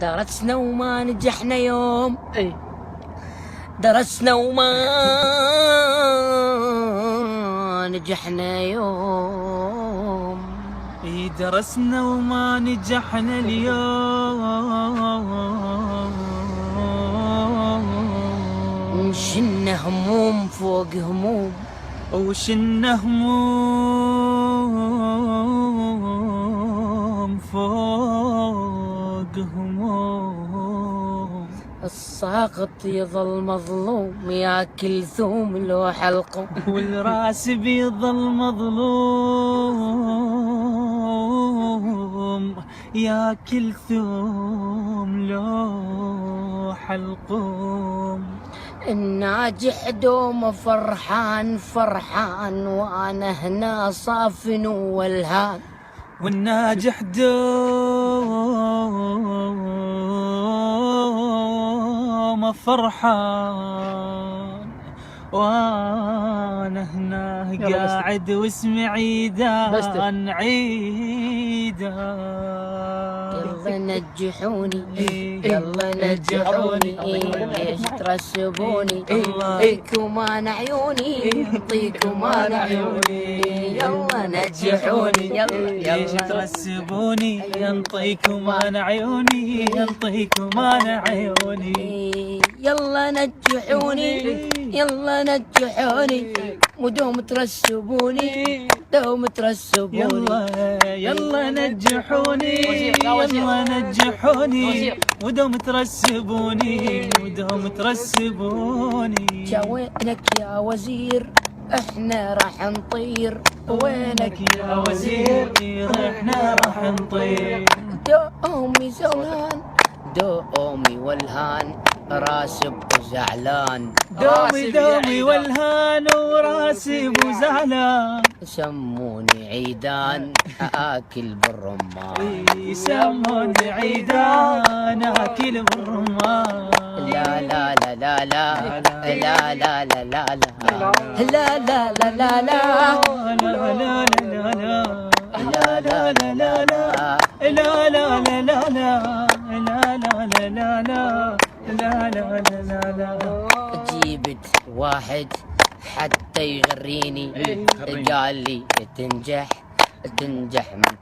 درسنا وما نجحنا يوم. درسنا وما نجحنا يوم. درسنا وما نجحنا اليوم. وشلنا هموم فوق هموم. وشلنا هموم فوق هموم. الساقط يظل مظلوم ياكل ثوم لو حلقه، والراس بيظل مظلوم ياكل ثوم لو حلقوم. الناجح دوم فرحان فرحان وانا هنا صافن والهان. والناجح دوم فرحان وانا هنا قاعد واسمي عيدان عيدان. يلا نجحوني يلا نجحوني ليش ترسبوني؟ انطيكم انا عيوني انطيكم انا عيوني. يلا نجحوني ليش ترسبوني؟ ينطيكم انا عيوني ينطيكم انا عيوني. يلا نجحوني يلا نجحوني ودوم ترسبوني دوم ترسبوني. يلا نجحوني يلا نجحوني ودوم ترسبوني ودوم ترسبوني. وينك يا وزير احنا راح نطير. وينك يا وزير احنا راح نطير. دومي زولان دومي والهان راسب وزعلان. دومي والهان وراسب وزعلان. سموني عيدان آكل بالرمان. يسموني عيدان آكل بالرمان. لا لا لا لا لا لا لا لا لا لا لا لا لا لا لا جيبت واحد حتى يغريني قال لي تنجح من